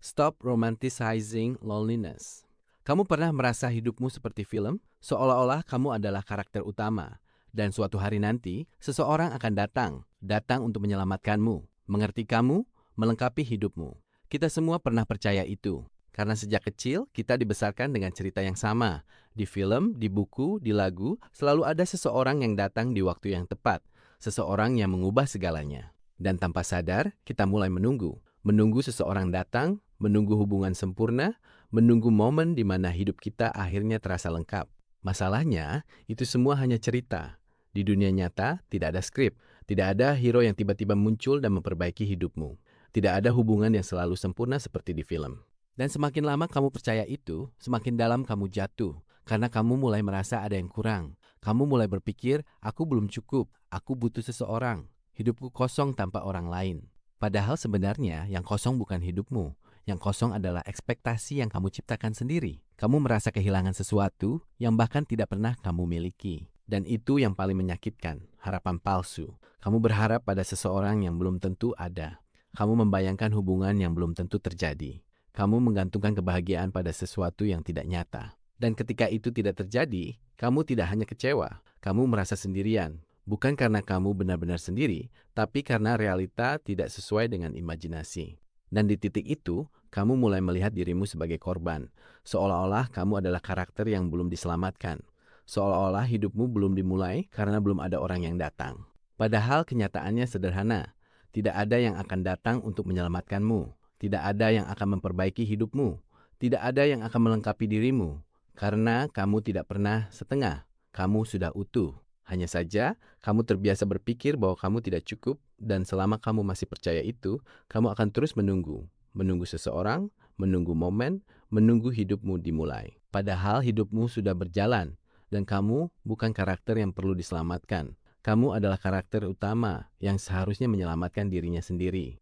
Stop romanticizing loneliness. Kamu pernah merasa hidupmu seperti film, seolah-olah kamu adalah karakter utama, dan suatu hari nanti seseorang akan datang untuk menyelamatkanmu, mengerti kamu, melengkapi hidupmu. Kita semua pernah percaya itu, karena sejak kecil kita dibesarkan dengan cerita yang sama. Di film, di buku, di lagu, selalu ada seseorang yang datang di waktu yang tepat, seseorang yang mengubah segalanya. Dan tanpa sadar, kita mulai menunggu seseorang datang, menunggu hubungan sempurna, menunggu momen di mana hidup kita akhirnya terasa lengkap. Masalahnya, itu semua hanya cerita. Di dunia nyata, tidak ada skrip. Tidak ada hero yang tiba-tiba muncul dan memperbaiki hidupmu. Tidak ada hubungan yang selalu sempurna seperti di film. Dan semakin lama kamu percaya itu, semakin dalam kamu jatuh. Karena kamu mulai merasa ada yang kurang. Kamu mulai berpikir, aku belum cukup, aku butuh seseorang. Hidupku kosong tanpa orang lain. Padahal sebenarnya yang kosong bukan hidupmu. Yang kosong adalah ekspektasi yang kamu ciptakan sendiri. Kamu merasa kehilangan sesuatu yang bahkan tidak pernah kamu miliki. Dan itu yang paling menyakitkan, harapan palsu. Kamu berharap pada seseorang yang belum tentu ada. Kamu membayangkan hubungan yang belum tentu terjadi. Kamu menggantungkan kebahagiaan pada sesuatu yang tidak nyata. Dan ketika itu tidak terjadi, kamu tidak hanya kecewa, kamu merasa sendirian. Bukan karena kamu benar-benar sendiri, tapi karena realita tidak sesuai dengan imajinasi. Dan di titik itu, kamu mulai melihat dirimu sebagai korban. Seolah-olah kamu adalah karakter yang belum diselamatkan. Seolah-olah hidupmu belum dimulai karena belum ada orang yang datang. Padahal kenyataannya sederhana. Tidak ada yang akan datang untuk menyelamatkanmu. Tidak ada yang akan memperbaiki hidupmu. Tidak ada yang akan melengkapi dirimu. Karena kamu tidak pernah setengah. Kamu sudah utuh. Hanya saja, kamu terbiasa berpikir bahwa kamu tidak cukup, dan selama kamu masih percaya itu, kamu akan terus menunggu. Menunggu seseorang, menunggu momen, menunggu hidupmu dimulai. Padahal hidupmu sudah berjalan, dan kamu bukan karakter yang perlu diselamatkan. Kamu adalah karakter utama yang seharusnya menyelamatkan dirinya sendiri.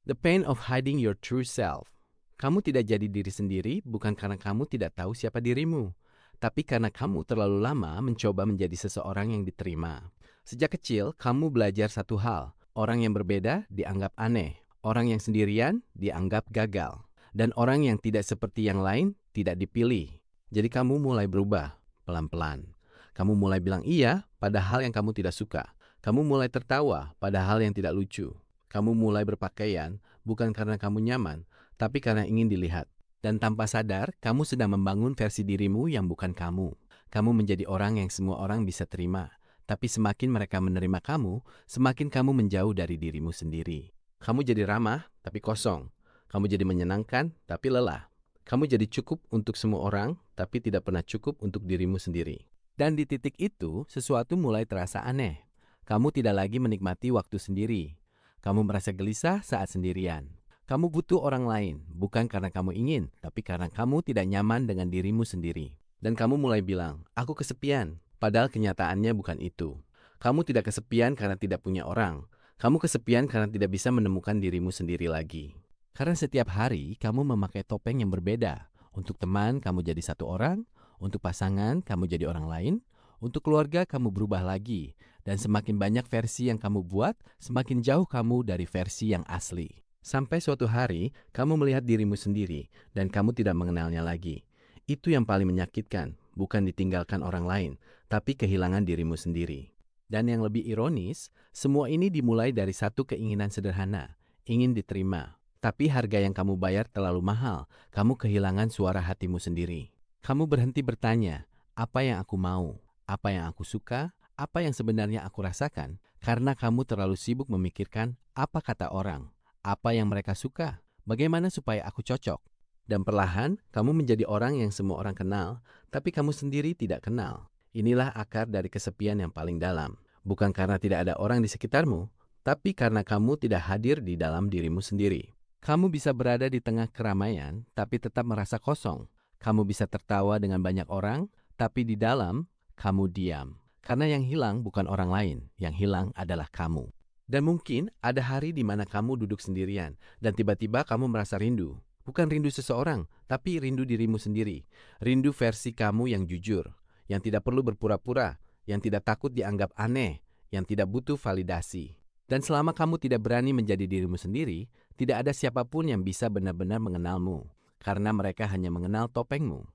The pain of hiding your true self. Kamu tidak jadi diri sendiri bukan karena kamu tidak tahu siapa dirimu, tapi karena kamu terlalu lama mencoba menjadi seseorang yang diterima. Sejak kecil, kamu belajar satu hal. Orang yang berbeda dianggap aneh. Orang yang sendirian dianggap gagal. Dan orang yang tidak seperti yang lain tidak dipilih. Jadi kamu mulai berubah pelan-pelan. Kamu mulai bilang iya pada hal yang kamu tidak suka. Kamu mulai tertawa pada hal yang tidak lucu. Kamu mulai berpakaian bukan karena kamu nyaman, tapi karena ingin dilihat. Dan tanpa sadar, kamu sedang membangun versi dirimu yang bukan kamu. Kamu menjadi orang yang semua orang bisa terima. Tapi semakin mereka menerima kamu, semakin kamu menjauh dari dirimu sendiri. Kamu jadi ramah, tapi kosong. Kamu jadi menyenangkan, tapi lelah. Kamu jadi cukup untuk semua orang, tapi tidak pernah cukup untuk dirimu sendiri. Dan di titik itu, sesuatu mulai terasa aneh. Kamu tidak lagi menikmati waktu sendiri. Kamu merasa gelisah saat sendirian. Kamu butuh orang lain, bukan karena kamu ingin, tapi karena kamu tidak nyaman dengan dirimu sendiri. Dan kamu mulai bilang, aku kesepian, padahal kenyataannya bukan itu. Kamu tidak kesepian karena tidak punya orang. Kamu kesepian karena tidak bisa menemukan dirimu sendiri lagi. Karena setiap hari, kamu memakai topeng yang berbeda. Untuk teman, kamu jadi satu orang. Untuk pasangan, kamu jadi orang lain. Untuk keluarga, kamu berubah lagi. Dan semakin banyak versi yang kamu buat, semakin jauh kamu dari versi yang asli. Sampai suatu hari, kamu melihat dirimu sendiri, dan kamu tidak mengenalnya lagi. Itu yang paling menyakitkan, bukan ditinggalkan orang lain, tapi kehilangan dirimu sendiri. Dan yang lebih ironis, semua ini dimulai dari satu keinginan sederhana, ingin diterima. Tapi harga yang kamu bayar terlalu mahal, kamu kehilangan suara hatimu sendiri. Kamu berhenti bertanya, apa yang aku mau, apa yang aku suka, apa yang sebenarnya aku rasakan, karena kamu terlalu sibuk memikirkan apa kata orang, apa yang mereka suka, bagaimana supaya aku cocok. Dan perlahan, kamu menjadi orang yang semua orang kenal, tapi kamu sendiri tidak kenal. Inilah akar dari kesepian yang paling dalam. Bukan karena tidak ada orang di sekitarmu, tapi karena kamu tidak hadir di dalam dirimu sendiri. Kamu bisa berada di tengah keramaian, tapi tetap merasa kosong. Kamu bisa tertawa dengan banyak orang, tapi di dalam, kamu diam. Karena yang hilang bukan orang lain, yang hilang adalah kamu. Dan mungkin ada hari di mana kamu duduk sendirian, dan tiba-tiba kamu merasa rindu. Bukan rindu seseorang, tapi rindu dirimu sendiri. Rindu versi kamu yang jujur, yang tidak perlu berpura-pura, yang tidak takut dianggap aneh, yang tidak butuh validasi. Dan selama kamu tidak berani menjadi dirimu sendiri, Tidak ada siapapun yang bisa benar-benar mengenalmu, karena mereka hanya mengenal topengmu.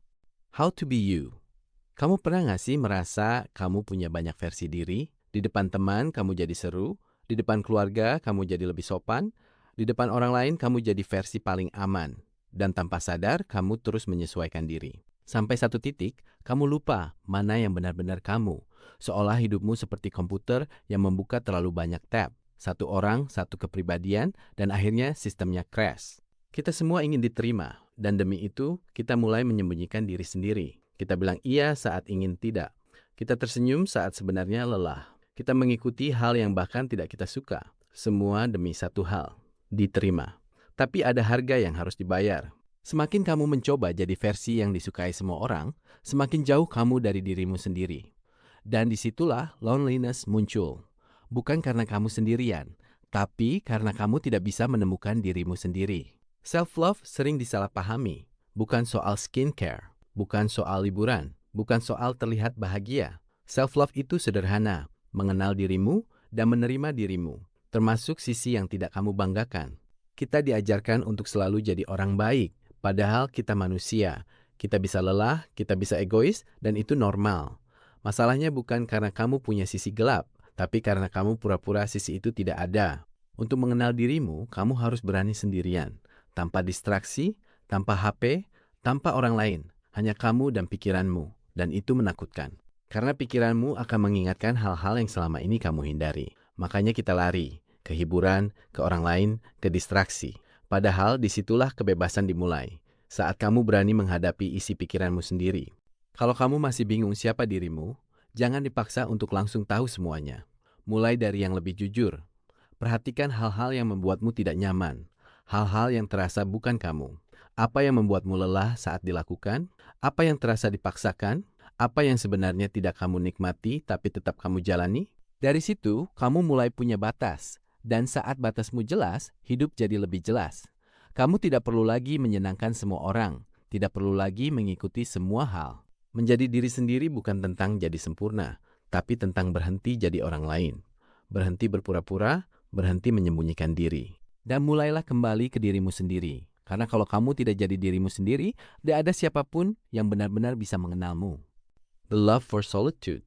How to be you. Kamu pernah nggak sih merasa kamu punya banyak versi diri? Di depan teman kamu jadi seru, di depan keluarga kamu jadi lebih sopan, di depan orang lain kamu jadi versi paling aman. Dan tanpa sadar kamu terus menyesuaikan diri. Sampai satu titik, kamu lupa mana yang benar-benar kamu. Seolah hidupmu seperti komputer yang membuka terlalu banyak tab. Satu orang, satu kepribadian, dan akhirnya sistemnya crash. Kita semua ingin diterima, dan demi itu kita mulai menyembunyikan diri sendiri. Kita bilang iya saat ingin tidak. Kita tersenyum saat sebenarnya lelah. Kita mengikuti hal yang bahkan tidak kita suka. Semua demi satu hal, diterima. Tapi ada harga yang harus dibayar. Semakin kamu mencoba jadi versi yang disukai semua orang, semakin jauh kamu dari dirimu sendiri. Dan disitulah loneliness muncul. Bukan karena kamu sendirian, tapi karena kamu tidak bisa menemukan dirimu sendiri. Self-love sering disalahpahami. Bukan soal skincare, bukan soal liburan, bukan soal terlihat bahagia. Self-love itu sederhana, mengenal dirimu dan menerima dirimu, termasuk sisi yang tidak kamu banggakan. Kita diajarkan untuk selalu jadi orang baik, padahal kita manusia. Kita bisa lelah, kita bisa egois, dan itu normal. Masalahnya bukan karena kamu punya sisi gelap, tapi karena kamu pura-pura sisi itu tidak ada. Untuk mengenal dirimu, kamu harus berani sendirian, tanpa distraksi, tanpa HP, tanpa orang lain. Hanya kamu dan pikiranmu, dan itu menakutkan. Karena pikiranmu akan mengingatkan hal-hal yang selama ini kamu hindari. Makanya kita lari, ke hiburan, ke orang lain, ke distraksi. Padahal disitulah kebebasan dimulai, saat kamu berani menghadapi isi pikiranmu sendiri. Kalau kamu masih bingung siapa dirimu, jangan dipaksa untuk langsung tahu semuanya. Mulai dari yang lebih jujur. Perhatikan hal-hal yang membuatmu tidak nyaman. Hal-hal yang terasa bukan kamu. Apa yang membuatmu lelah saat dilakukan? Apa yang terasa dipaksakan? Apa yang sebenarnya tidak kamu nikmati tapi tetap kamu jalani? Dari situ, kamu mulai punya batas. Dan saat batasmu jelas, hidup jadi lebih jelas. Kamu tidak perlu lagi menyenangkan semua orang. Tidak perlu lagi mengikuti semua hal. Menjadi diri sendiri bukan tentang jadi sempurna, tapi tentang berhenti jadi orang lain. Berhenti berpura-pura, berhenti menyembunyikan diri. Dan mulailah kembali ke dirimu sendiri. Karena kalau kamu tidak jadi dirimu sendiri, tidak ada siapapun yang benar-benar bisa mengenalmu. The love for solitude.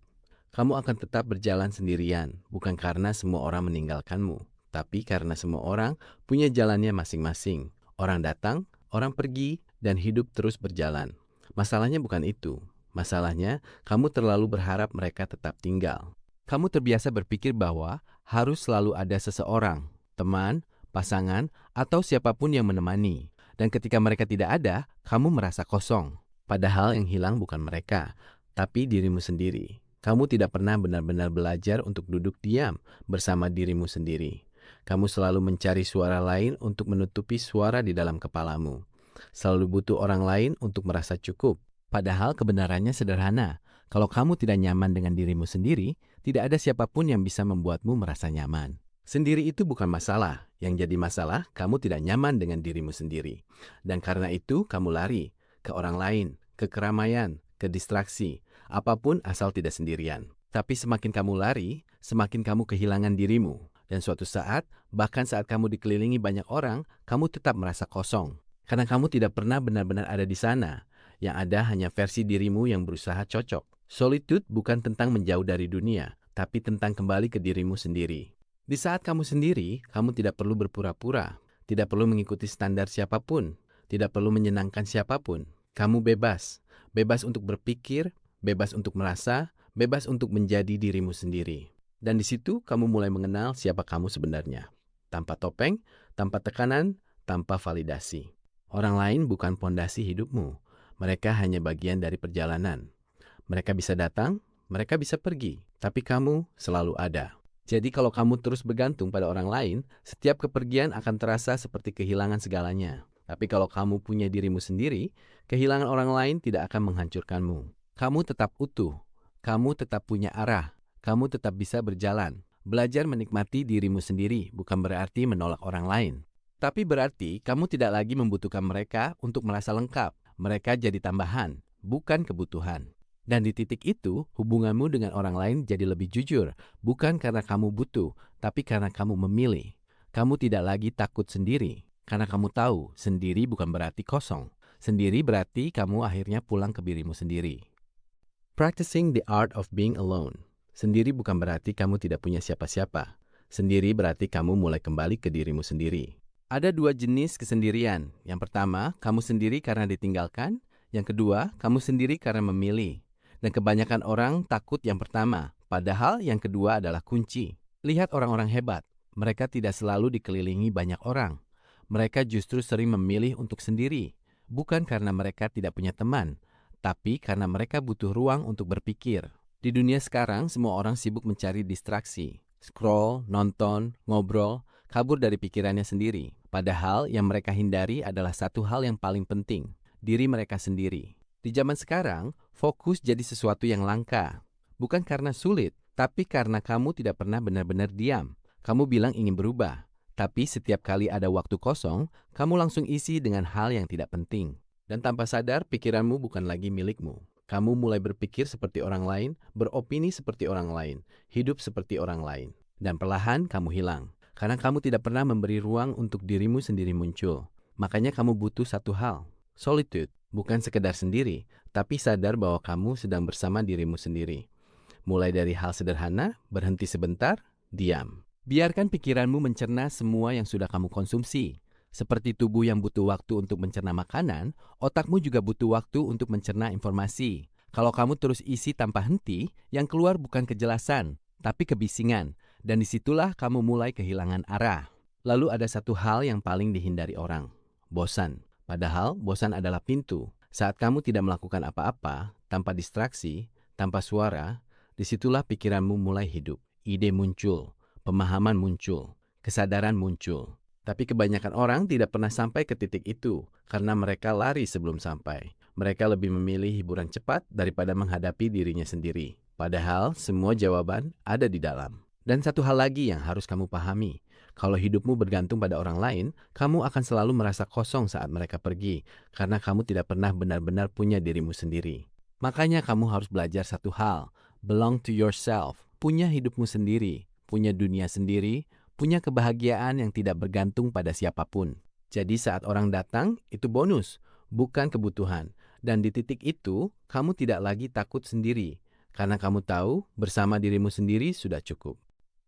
Kamu akan tetap berjalan sendirian, bukan karena semua orang meninggalkanmu, tapi karena semua orang punya jalannya masing-masing. Orang datang, orang pergi, dan hidup terus berjalan. Masalahnya bukan itu. Masalahnya, kamu terlalu berharap mereka tetap tinggal. Kamu terbiasa berpikir bahwa harus selalu ada seseorang, teman, pasangan, atau siapapun yang menemani. Dan ketika mereka tidak ada, kamu merasa kosong. Padahal yang hilang bukan mereka, tapi dirimu sendiri. Kamu tidak pernah benar-benar belajar untuk duduk diam bersama dirimu sendiri. Kamu selalu mencari suara lain untuk menutupi suara di dalam kepalamu. Selalu butuh orang lain untuk merasa cukup. Padahal kebenarannya sederhana. Kalau kamu tidak nyaman dengan dirimu sendiri, tidak ada siapapun yang bisa membuatmu merasa nyaman. Sendiri itu bukan masalah. Yang jadi masalah, kamu tidak nyaman dengan dirimu sendiri. Dan karena itu, kamu lari ke orang lain, ke keramaian, ke distraksi, apapun asal tidak sendirian. Tapi semakin kamu lari, semakin kamu kehilangan dirimu. Dan suatu saat, bahkan saat kamu dikelilingi banyak orang, kamu tetap merasa kosong. Karena kamu tidak pernah benar-benar ada di sana. Yang ada hanya versi dirimu yang berusaha cocok. Solitude bukan tentang menjauh dari dunia, tapi tentang kembali ke dirimu sendiri. Di saat kamu sendiri, kamu tidak perlu berpura-pura, tidak perlu mengikuti standar siapapun, tidak perlu menyenangkan siapapun. Kamu bebas, bebas untuk berpikir, bebas untuk merasa, bebas untuk menjadi dirimu sendiri. Dan di situ kamu mulai mengenal siapa kamu sebenarnya. Tanpa topeng, tanpa tekanan, tanpa validasi. Orang lain bukan pondasi hidupmu. Mereka hanya bagian dari perjalanan. Mereka bisa datang, mereka bisa pergi, tapi kamu selalu ada. Jadi kalau kamu terus bergantung pada orang lain, setiap kepergian akan terasa seperti kehilangan segalanya. Tapi kalau kamu punya dirimu sendiri, kehilangan orang lain tidak akan menghancurkanmu. Kamu tetap utuh, kamu tetap punya arah, kamu tetap bisa berjalan. Belajar menikmati dirimu sendiri bukan berarti menolak orang lain. Tapi berarti kamu tidak lagi membutuhkan mereka untuk merasa lengkap. Mereka jadi tambahan, bukan kebutuhan. Dan di titik itu, hubunganmu dengan orang lain jadi lebih jujur. Bukan karena kamu butuh, tapi karena kamu memilih. Kamu tidak lagi takut sendiri, karena kamu tahu sendiri bukan berarti kosong. Sendiri berarti kamu akhirnya pulang ke dirimu sendiri. Practicing the art of being alone. Sendiri bukan berarti kamu tidak punya siapa-siapa. Sendiri berarti kamu mulai kembali ke dirimu sendiri. Ada 2 jenis kesendirian. Yang pertama, kamu sendiri karena ditinggalkan. Yang kedua, kamu sendiri karena memilih. Dan kebanyakan orang takut yang pertama, padahal yang kedua adalah kunci. Lihat orang-orang hebat. Mereka tidak selalu dikelilingi banyak orang. Mereka justru sering memilih untuk sendiri. Bukan karena mereka tidak punya teman, tapi karena mereka butuh ruang untuk berpikir. Di dunia sekarang, semua orang sibuk mencari distraksi. Scroll, nonton, ngobrol, kabur dari pikirannya sendiri. Padahal yang mereka hindari adalah satu hal yang paling penting, diri mereka sendiri. Di zaman sekarang, fokus jadi sesuatu yang langka. Bukan karena sulit, tapi karena kamu tidak pernah benar-benar diam. Kamu bilang ingin berubah, tapi setiap kali ada waktu kosong, kamu langsung isi dengan hal yang tidak penting. Dan tanpa sadar, pikiranmu bukan lagi milikmu. Kamu mulai berpikir seperti orang lain, beropini seperti orang lain, hidup seperti orang lain. Dan perlahan kamu hilang. Karena kamu tidak pernah memberi ruang untuk dirimu sendiri muncul. Makanya kamu butuh satu hal, solitude. Bukan sekedar sendiri, tapi sadar bahwa kamu sedang bersama dirimu sendiri. Mulai dari hal sederhana, berhenti sebentar, diam. Biarkan pikiranmu mencerna semua yang sudah kamu konsumsi. Seperti tubuh yang butuh waktu untuk mencerna makanan, otakmu juga butuh waktu untuk mencerna informasi. Kalau kamu terus isi tanpa henti, yang keluar bukan kejelasan, tapi kebisingan. Dan disitulah kamu mulai kehilangan arah. Lalu ada satu hal yang paling dihindari orang, bosan. Padahal bosan adalah pintu. Saat kamu tidak melakukan apa-apa, tanpa distraksi, tanpa suara, disitulah pikiranmu mulai hidup. Ide muncul, pemahaman muncul, kesadaran muncul. Tapi kebanyakan orang tidak pernah sampai ke titik itu karena mereka lari sebelum sampai. Mereka lebih memilih hiburan cepat daripada menghadapi dirinya sendiri. Padahal semua jawaban ada di dalam. Dan satu hal lagi yang harus kamu pahami. Kalau hidupmu bergantung pada orang lain, kamu akan selalu merasa kosong saat mereka pergi karena kamu tidak pernah benar-benar punya dirimu sendiri. Makanya kamu harus belajar satu hal, belong to yourself, punya hidupmu sendiri, punya dunia sendiri, punya kebahagiaan yang tidak bergantung pada siapapun. Jadi saat orang datang, itu bonus, bukan kebutuhan. Dan di titik itu, kamu tidak lagi takut sendiri. Karena kamu tahu, bersama dirimu sendiri sudah cukup.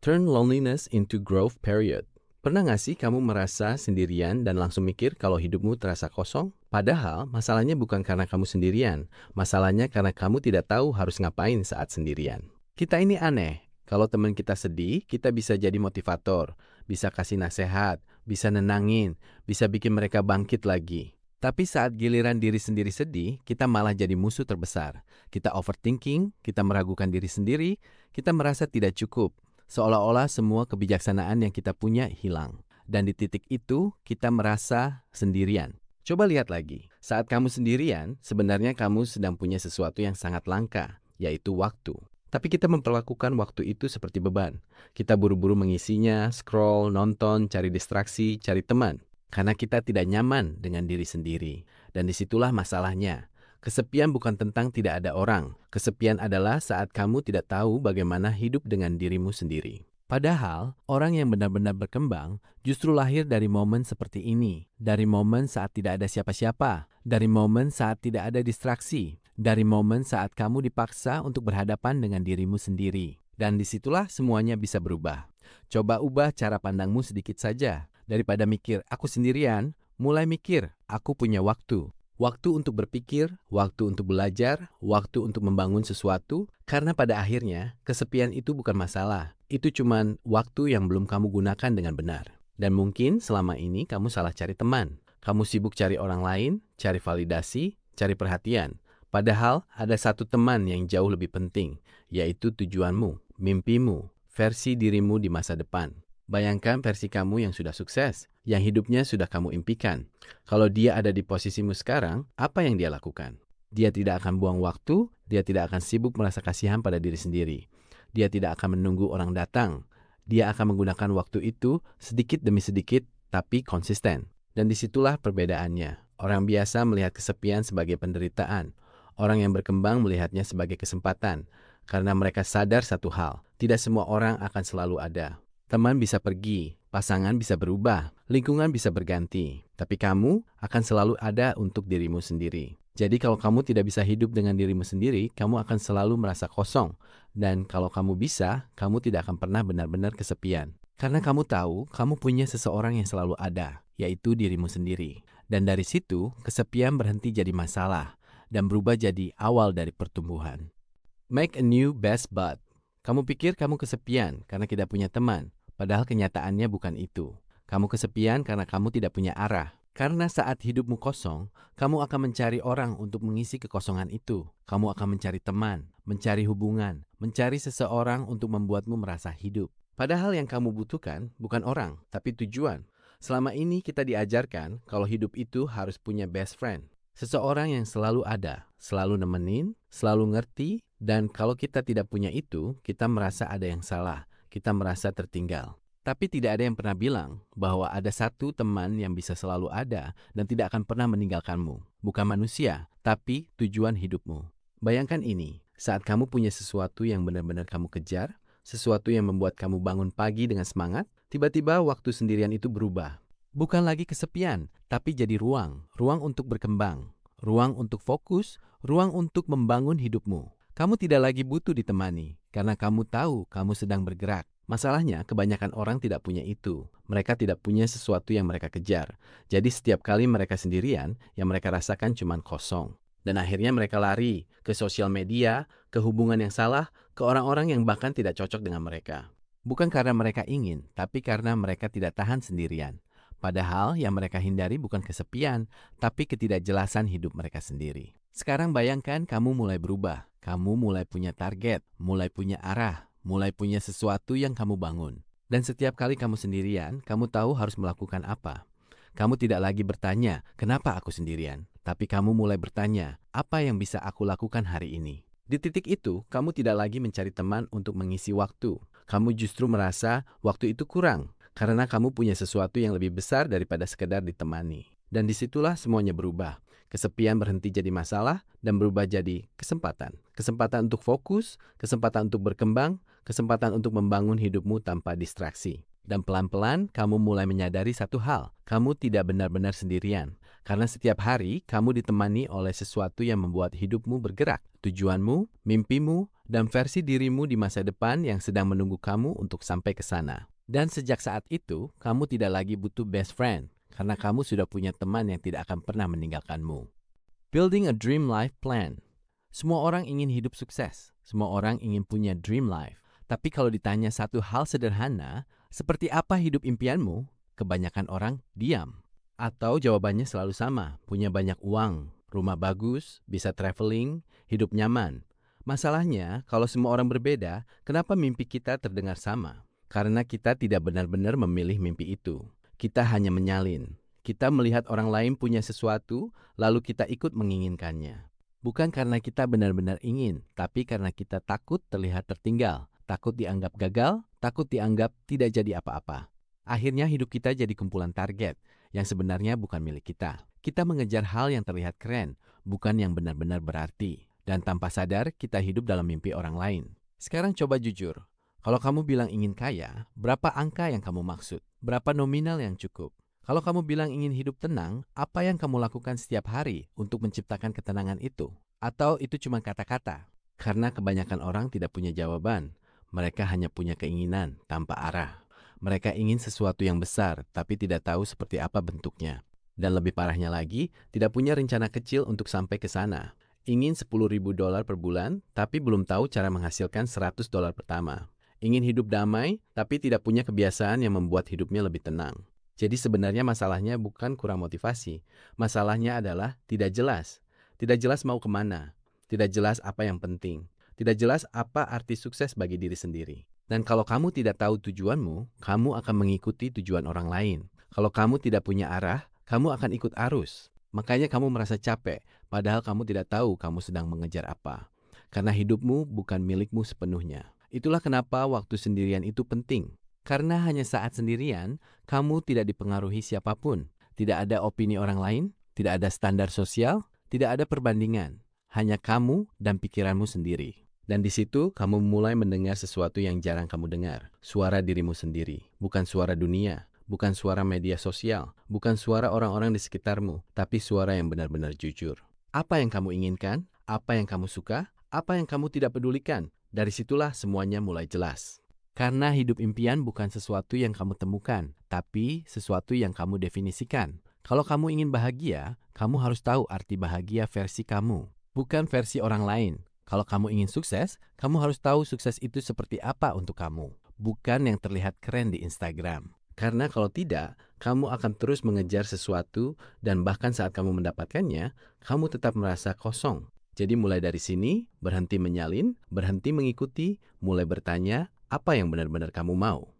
Turn loneliness into growth period. Pernah gak sih kamu merasa sendirian dan langsung mikir kalau hidupmu terasa kosong? Padahal masalahnya bukan karena kamu sendirian. Masalahnya karena kamu tidak tahu harus ngapain saat sendirian. Kita ini aneh. Kalau teman kita sedih, kita bisa jadi motivator, bisa kasih nasihat, bisa nenangin, bisa bikin mereka bangkit lagi. Tapi saat giliran diri sendiri sedih, kita malah jadi musuh terbesar. Kita overthinking, kita meragukan diri sendiri, kita merasa tidak cukup. Seolah-olah semua kebijaksanaan yang kita punya hilang. Dan di titik itu, kita merasa sendirian. Coba lihat lagi, saat kamu sendirian, sebenarnya kamu sedang punya sesuatu yang sangat langka, yaitu waktu. Tapi kita memperlakukan waktu itu seperti beban. Kita buru-buru mengisinya, scroll, nonton, cari distraksi, cari teman. Karena kita tidak nyaman dengan diri sendiri. Dan disitulah masalahnya. Kesepian bukan tentang tidak ada orang. Kesepian adalah saat kamu tidak tahu bagaimana hidup dengan dirimu sendiri. Padahal, orang yang benar-benar berkembang justru lahir dari momen seperti ini. Dari momen saat tidak ada siapa-siapa. Dari momen saat tidak ada distraksi. Dari momen saat kamu dipaksa untuk berhadapan dengan dirimu sendiri. Dan disitulah semuanya bisa berubah. Coba ubah cara pandangmu sedikit saja. Daripada mikir, aku sendirian, mulai mikir, aku punya waktu. Waktu untuk berpikir, waktu untuk belajar, waktu untuk membangun sesuatu. Karena pada akhirnya, kesepian itu bukan masalah. Itu cuman waktu yang belum kamu gunakan dengan benar. Dan mungkin selama ini kamu salah cari teman. Kamu sibuk cari orang lain, cari validasi, cari perhatian. Padahal ada satu teman yang jauh lebih penting, yaitu tujuanmu, mimpimu, versi dirimu di masa depan. Bayangkan versi kamu yang sudah sukses, yang hidupnya sudah kamu impikan. Kalau dia ada di posisimu sekarang, apa yang dia lakukan? Dia tidak akan buang waktu, dia tidak akan sibuk merasa kasihan pada diri sendiri. Dia tidak akan menunggu orang datang. Dia akan menggunakan waktu itu sedikit demi sedikit, tapi konsisten. Dan disitulah perbedaannya. Orang biasa melihat kesepian sebagai penderitaan. Orang yang berkembang melihatnya sebagai kesempatan, karena mereka sadar satu hal, tidak semua orang akan selalu ada. Teman bisa pergi, Pasangan bisa berubah, lingkungan bisa berganti, tapi kamu akan selalu ada untuk dirimu sendiri. Jadi kalau kamu tidak bisa hidup dengan dirimu sendiri, kamu akan selalu merasa kosong. Dan kalau kamu bisa, kamu tidak akan pernah benar-benar kesepian. Karena kamu tahu, kamu punya seseorang yang selalu ada, yaitu dirimu sendiri. Dan dari situ, kesepian berhenti jadi masalah dan berubah jadi awal dari pertumbuhan. Make a new best bud. Kamu pikir kamu kesepian karena tidak punya teman, padahal kenyataannya bukan itu. Kamu kesepian karena kamu tidak punya arah. Karena saat hidupmu kosong, kamu akan mencari orang untuk mengisi kekosongan itu. Kamu akan mencari teman, mencari hubungan, mencari seseorang untuk membuatmu merasa hidup. Padahal yang kamu butuhkan bukan orang, tapi tujuan. Selama ini kita diajarkan kalau hidup itu harus punya best friend. Seseorang yang selalu ada, selalu nemenin, selalu ngerti, dan kalau kita tidak punya itu, kita merasa ada yang salah, kita merasa tertinggal. Tapi tidak ada yang pernah bilang bahwa ada satu teman yang bisa selalu ada dan tidak akan pernah meninggalkanmu. Bukan manusia, tapi tujuan hidupmu. Bayangkan ini, saat kamu punya sesuatu yang benar-benar kamu kejar, sesuatu yang membuat kamu bangun pagi dengan semangat, tiba-tiba waktu sendirian itu berubah. Bukan lagi kesepian, tapi jadi ruang. Ruang untuk berkembang, ruang untuk fokus, ruang untuk membangun hidupmu. Kamu tidak lagi butuh ditemani, karena kamu tahu kamu sedang bergerak. Masalahnya, kebanyakan orang tidak punya itu. Mereka tidak punya sesuatu yang mereka kejar. Jadi setiap kali mereka sendirian, yang mereka rasakan cuma kosong. Dan akhirnya mereka lari ke sosial media, ke hubungan yang salah, ke orang-orang yang bahkan tidak cocok dengan mereka. Bukan karena mereka ingin, tapi karena mereka tidak tahan sendirian. Padahal yang mereka hindari bukan kesepian, tapi ketidakjelasan hidup mereka sendiri. Sekarang bayangkan kamu mulai berubah. Kamu mulai punya target, mulai punya arah, mulai punya sesuatu yang kamu bangun. Dan setiap kali kamu sendirian, kamu tahu harus melakukan apa. Kamu tidak lagi bertanya, kenapa aku sendirian? Tapi kamu mulai bertanya, apa yang bisa aku lakukan hari ini? Di titik itu, kamu tidak lagi mencari teman untuk mengisi waktu. Kamu justru merasa waktu itu kurang, karena kamu punya sesuatu yang lebih besar daripada sekedar ditemani. Dan disitulah semuanya berubah. Kesepian berhenti jadi masalah dan berubah jadi kesempatan. Kesempatan untuk fokus, kesempatan untuk berkembang, kesempatan untuk membangun hidupmu tanpa distraksi. Dan pelan-pelan kamu mulai menyadari satu hal, kamu tidak benar-benar sendirian. Karena setiap hari kamu ditemani oleh sesuatu yang membuat hidupmu bergerak. Tujuanmu, mimpimu, dan versi dirimu di masa depan yang sedang menunggu kamu untuk sampai ke sana. Dan sejak saat itu, kamu tidak lagi butuh best friend. Karena kamu sudah punya teman yang tidak akan pernah meninggalkanmu. Building a dream life plan. Semua orang ingin hidup sukses. Semua orang ingin punya dream life. Tapi kalau ditanya satu hal sederhana, seperti apa hidup impianmu? Kebanyakan orang diam. Atau jawabannya selalu sama, punya banyak uang, rumah bagus, bisa traveling, hidup nyaman. Masalahnya, kalau semua orang berbeda, kenapa mimpi kita terdengar sama? Karena kita tidak benar-benar memilih mimpi itu. Kita hanya menyalin. Kita melihat orang lain punya sesuatu, lalu kita ikut menginginkannya. Bukan karena kita benar-benar ingin, tapi karena kita takut terlihat tertinggal, takut dianggap gagal, takut dianggap tidak jadi apa-apa. Akhirnya hidup kita jadi kumpulan target, yang sebenarnya bukan milik kita. Kita mengejar hal yang terlihat keren, bukan yang benar-benar berarti. Dan tanpa sadar, kita hidup dalam mimpi orang lain. Sekarang coba jujur. Kalau kamu bilang ingin kaya, berapa angka yang kamu maksud? Berapa nominal yang cukup? Kalau kamu bilang ingin hidup tenang, apa yang kamu lakukan setiap hari untuk menciptakan ketenangan itu? Atau itu cuma kata-kata? Karena kebanyakan orang tidak punya jawaban. Mereka hanya punya keinginan tanpa arah. Mereka ingin sesuatu yang besar, tapi tidak tahu seperti apa bentuknya. Dan lebih parahnya lagi, tidak punya rencana kecil untuk sampai ke sana. Ingin $10.000 per bulan, tapi belum tahu cara menghasilkan $100 pertama. Ingin hidup damai, tapi tidak punya kebiasaan yang membuat hidupnya lebih tenang. Jadi sebenarnya masalahnya bukan kurang motivasi. Masalahnya adalah tidak jelas. Tidak jelas mau kemana. Tidak jelas apa yang penting. Tidak jelas apa arti sukses bagi diri sendiri. Dan kalau kamu tidak tahu tujuanmu, kamu akan mengikuti tujuan orang lain. Kalau kamu tidak punya arah, kamu akan ikut arus. Makanya kamu merasa capek, padahal kamu tidak tahu kamu sedang mengejar apa. Karena hidupmu bukan milikmu sepenuhnya. Itulah kenapa waktu sendirian itu penting. Karena hanya saat sendirian, kamu tidak dipengaruhi siapapun. Tidak ada opini orang lain, tidak ada standar sosial, tidak ada perbandingan. Hanya kamu dan pikiranmu sendiri. Dan di situ kamu mulai mendengar sesuatu yang jarang kamu dengar. Suara dirimu sendiri, bukan suara dunia, bukan suara media sosial, bukan suara orang-orang di sekitarmu, tapi suara yang benar-benar jujur. Apa yang kamu inginkan, apa yang kamu suka, apa yang kamu tidak pedulikan. Dari situlah semuanya mulai jelas. Karena hidup impian bukan sesuatu yang kamu temukan, tapi sesuatu yang kamu definisikan. Kalau kamu ingin bahagia, kamu harus tahu arti bahagia versi kamu, bukan versi orang lain. Kalau kamu ingin sukses, kamu harus tahu sukses itu seperti apa untuk kamu, bukan yang terlihat keren di Instagram. Karena kalau tidak, kamu akan terus mengejar sesuatu dan bahkan saat kamu mendapatkannya, kamu tetap merasa kosong. Jadi mulai dari sini, berhenti menyalin, berhenti mengikuti, mulai bertanya, apa yang benar-benar kamu mau?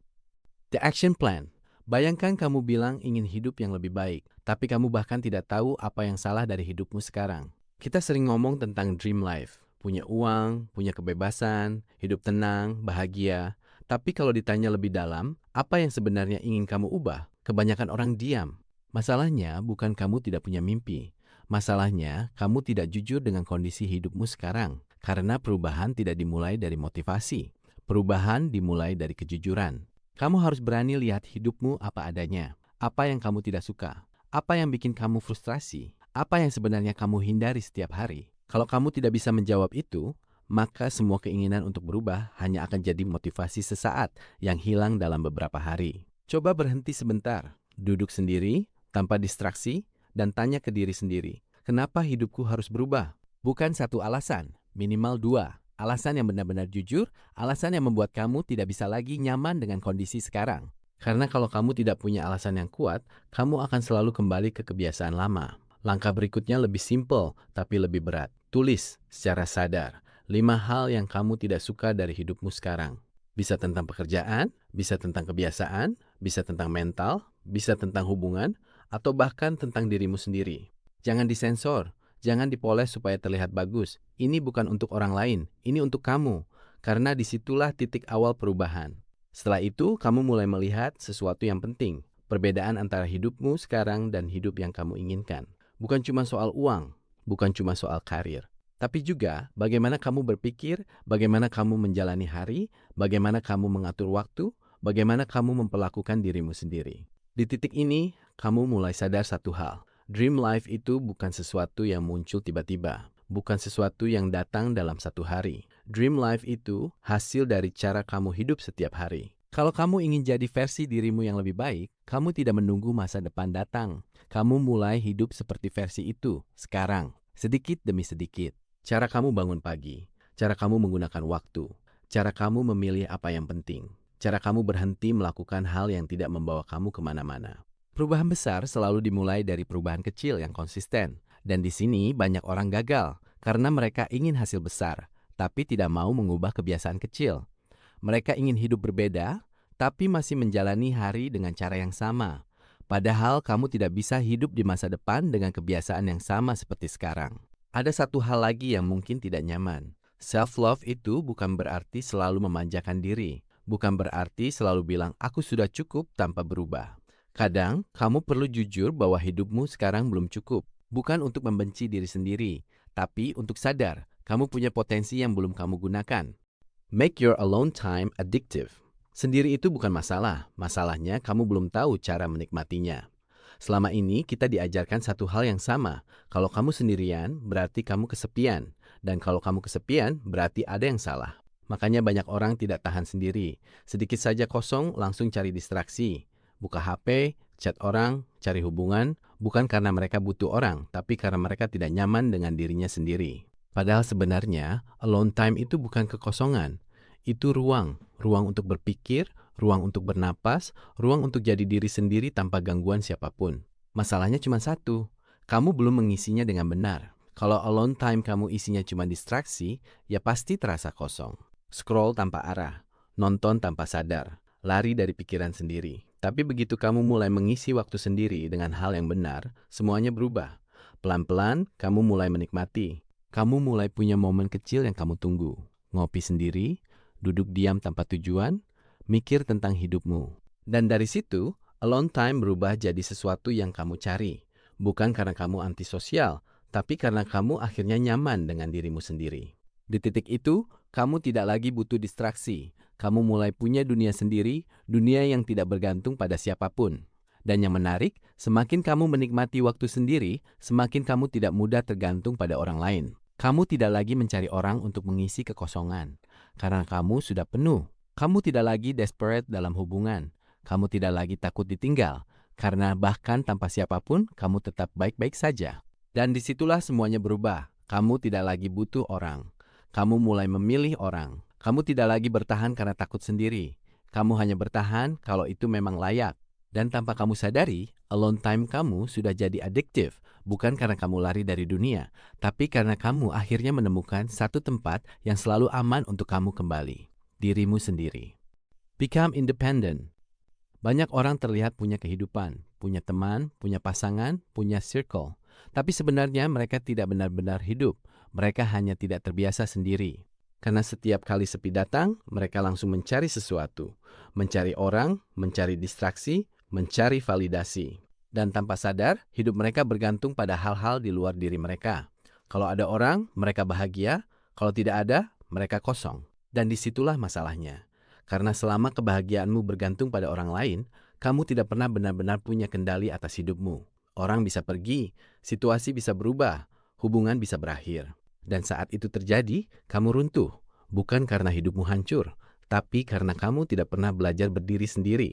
The action plan. Bayangkan kamu bilang ingin hidup yang lebih baik, tapi kamu bahkan tidak tahu apa yang salah dari hidupmu sekarang. Kita sering ngomong tentang dream life, punya uang, punya kebebasan, hidup tenang, bahagia. Tapi kalau ditanya lebih dalam, apa yang sebenarnya ingin kamu ubah? Kebanyakan orang diam. Masalahnya bukan kamu tidak punya mimpi. Masalahnya kamu tidak jujur dengan kondisi hidupmu sekarang. Karena perubahan tidak dimulai dari motivasi. Perubahan dimulai dari kejujuran. Kamu harus berani lihat hidupmu apa adanya. Apa yang kamu tidak suka? Apa yang bikin kamu frustrasi? Apa yang sebenarnya kamu hindari setiap hari? Kalau kamu tidak bisa menjawab itu, maka semua keinginan untuk berubah hanya akan jadi motivasi sesaat yang hilang dalam beberapa hari. Coba berhenti sebentar, duduk sendiri, tanpa distraksi, dan tanya ke diri sendiri, kenapa hidupku harus berubah? Bukan satu alasan, minimal dua. Alasan yang benar-benar jujur, alasan yang membuat kamu tidak bisa lagi nyaman dengan kondisi sekarang. Karena kalau kamu tidak punya alasan yang kuat, kamu akan selalu kembali ke kebiasaan lama. Langkah berikutnya lebih simpel, tapi lebih berat. Tulis secara sadar 5 hal yang kamu tidak suka dari hidupmu sekarang. Bisa tentang pekerjaan, bisa tentang kebiasaan, bisa tentang mental, bisa tentang hubungan, atau bahkan tentang dirimu sendiri. Jangan disensor, jangan dipoles supaya terlihat bagus. Ini bukan untuk orang lain, ini untuk kamu. Karena disitulah titik awal perubahan. Setelah itu, kamu mulai melihat sesuatu yang penting. Perbedaan antara hidupmu sekarang dan hidup yang kamu inginkan. Bukan cuma soal uang, bukan cuma soal karir. Tapi juga bagaimana kamu berpikir, bagaimana kamu menjalani hari, bagaimana kamu mengatur waktu, bagaimana kamu memperlakukan dirimu sendiri. Di titik ini, kamu mulai sadar satu hal. Dream life itu bukan sesuatu yang muncul tiba-tiba. Bukan sesuatu yang datang dalam satu hari. Dream life itu hasil dari cara kamu hidup setiap hari. Kalau kamu ingin jadi versi dirimu yang lebih baik, kamu tidak menunggu masa depan datang. Kamu mulai hidup seperti versi itu, sekarang, sedikit demi sedikit. Cara kamu bangun pagi, cara kamu menggunakan waktu, cara kamu memilih apa yang penting, cara kamu berhenti melakukan hal yang tidak membawa kamu kemana-mana. Perubahan besar selalu dimulai dari perubahan kecil yang konsisten. Dan di sini banyak orang gagal karena mereka ingin hasil besar, tapi tidak mau mengubah kebiasaan kecil. Mereka ingin hidup berbeda, tapi masih menjalani hari dengan cara yang sama. Padahal kamu tidak bisa hidup di masa depan dengan kebiasaan yang sama seperti sekarang. Ada satu hal lagi yang mungkin tidak nyaman. Self-love itu bukan berarti selalu memanjakan diri. Bukan berarti selalu bilang, aku sudah cukup tanpa berubah. Kadang, kamu perlu jujur bahwa hidupmu sekarang belum cukup. Bukan untuk membenci diri sendiri, tapi untuk sadar, kamu punya potensi yang belum kamu gunakan. Make your alone time addictive. Sendiri itu bukan masalah. Masalahnya, kamu belum tahu cara menikmatinya. Selama ini kita diajarkan satu hal yang sama. Kalau kamu sendirian, berarti kamu kesepian. Dan kalau kamu kesepian, berarti ada yang salah. Makanya banyak orang tidak tahan sendiri. Sedikit saja kosong, langsung cari distraksi. Buka HP, chat orang, cari hubungan. Bukan karena mereka butuh orang, tapi karena mereka tidak nyaman dengan dirinya sendiri. Padahal sebenarnya, alone time itu bukan kekosongan. Itu ruang untuk berpikir, ruang untuk bernapas, ruang untuk jadi diri sendiri tanpa gangguan siapapun. Masalahnya cuma satu, kamu belum mengisinya dengan benar. Kalau alone time kamu isinya cuma distraksi, ya pasti terasa kosong. Scroll tanpa arah, nonton tanpa sadar, lari dari pikiran sendiri. Tapi begitu kamu mulai mengisi waktu sendiri dengan hal yang benar, semuanya berubah. Pelan-pelan kamu mulai menikmati. Kamu mulai punya momen kecil yang kamu tunggu. Ngopi sendiri, duduk diam tanpa tujuan, mikir tentang hidupmu. Dan dari situ, alone time berubah jadi sesuatu yang kamu cari. Bukan karena kamu antisosial, tapi karena kamu akhirnya nyaman dengan dirimu sendiri. Di titik itu, kamu tidak lagi butuh distraksi. Kamu mulai punya dunia sendiri, dunia yang tidak bergantung pada siapapun. Dan yang menarik, semakin kamu menikmati waktu sendiri, semakin kamu tidak mudah tergantung pada orang lain. Kamu tidak lagi mencari orang untuk mengisi kekosongan, karena kamu sudah penuh. Kamu tidak lagi desperate dalam hubungan. Kamu tidak lagi takut ditinggal, karena bahkan tanpa siapapun, kamu tetap baik-baik saja. Dan disitulah semuanya berubah. Kamu tidak lagi butuh orang. Kamu mulai memilih orang. Kamu tidak lagi bertahan karena takut sendiri. Kamu hanya bertahan kalau itu memang layak. Dan tanpa kamu sadari, alone time kamu sudah jadi adiktif. Bukan karena kamu lari dari dunia, tapi karena kamu akhirnya menemukan satu tempat yang selalu aman untuk kamu kembali. Dirimu sendiri. Become independent. Banyak orang terlihat punya kehidupan, punya teman, punya pasangan, punya circle. Tapi sebenarnya mereka tidak benar-benar hidup. Mereka hanya tidak terbiasa sendiri. Karena setiap kali sepi datang, mereka langsung mencari sesuatu. Mencari orang, mencari distraksi, mencari validasi. Dan tanpa sadar, hidup mereka bergantung pada hal-hal di luar diri mereka. Kalau ada orang, mereka bahagia. Kalau tidak ada, mereka kosong. Dan disitulah masalahnya. Karena selama kebahagiaanmu bergantung pada orang lain, kamu tidak pernah benar-benar punya kendali atas hidupmu. Orang bisa pergi, situasi bisa berubah, hubungan bisa berakhir. Dan saat itu terjadi, kamu runtuh. Bukan karena hidupmu hancur, tapi karena kamu tidak pernah belajar berdiri sendiri.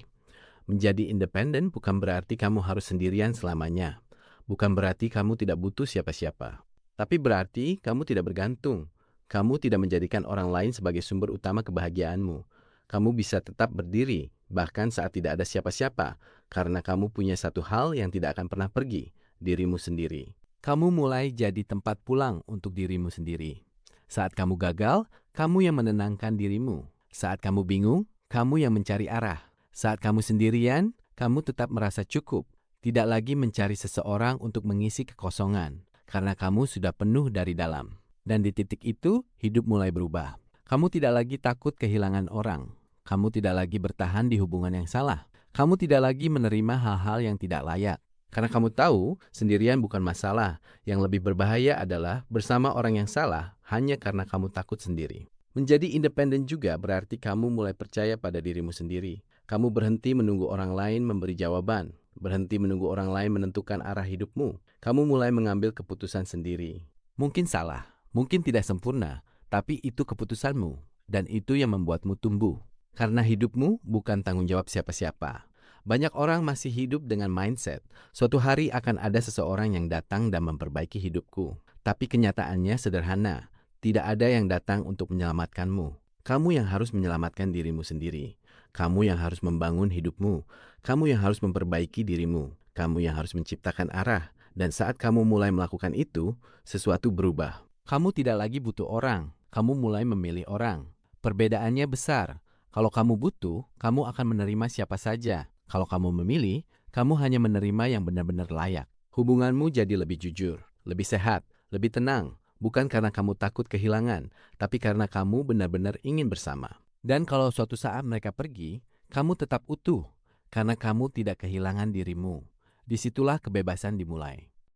Menjadi independen bukan berarti kamu harus sendirian selamanya. Bukan berarti kamu tidak butuh siapa-siapa. Tapi berarti kamu tidak bergantung. Kamu tidak menjadikan orang lain sebagai sumber utama kebahagiaanmu. Kamu bisa tetap berdiri, bahkan saat tidak ada siapa-siapa, karena kamu punya satu hal yang tidak akan pernah pergi, dirimu sendiri. Kamu mulai jadi tempat pulang untuk dirimu sendiri. Saat kamu gagal, kamu yang menenangkan dirimu. Saat kamu bingung, kamu yang mencari arah. Saat kamu sendirian, kamu tetap merasa cukup, tidak lagi mencari seseorang untuk mengisi kekosongan, karena kamu sudah penuh dari dalam. Dan di titik itu, hidup mulai berubah. Kamu tidak lagi takut kehilangan orang. Kamu tidak lagi bertahan di hubungan yang salah. Kamu tidak lagi menerima hal-hal yang tidak layak. Karena kamu tahu, sendirian bukan masalah. Yang lebih berbahaya adalah bersama orang yang salah hanya karena kamu takut sendiri. Menjadi independen juga berarti kamu mulai percaya pada dirimu sendiri. Kamu berhenti menunggu orang lain memberi jawaban, berhenti menunggu orang lain menentukan arah hidupmu. Kamu mulai mengambil keputusan sendiri. Mungkin salah, mungkin tidak sempurna, tapi itu keputusanmu, dan itu yang membuatmu tumbuh. Karena hidupmu bukan tanggung jawab siapa-siapa. Banyak orang masih hidup dengan mindset, suatu hari akan ada seseorang yang datang dan memperbaiki hidupku. Tapi kenyataannya sederhana, tidak ada yang datang untuk menyelamatkanmu. Kamu yang harus menyelamatkan dirimu sendiri. Kamu yang harus membangun hidupmu. Kamu yang harus memperbaiki dirimu. Kamu yang harus menciptakan arah. Dan saat kamu mulai melakukan itu, sesuatu berubah. Kamu tidak lagi butuh orang. Kamu mulai memilih orang. Perbedaannya besar. Kalau kamu butuh, kamu akan menerima siapa saja. Kalau kamu memilih, kamu hanya menerima yang benar-benar layak. Hubunganmu jadi lebih jujur, lebih sehat, lebih tenang. Bukan karena kamu takut kehilangan, tapi karena kamu benar-benar ingin bersama. Dan kalau suatu saat mereka pergi, kamu tetap utuh, karena kamu tidak kehilangan dirimu. Disitulah kebebasan dimulai.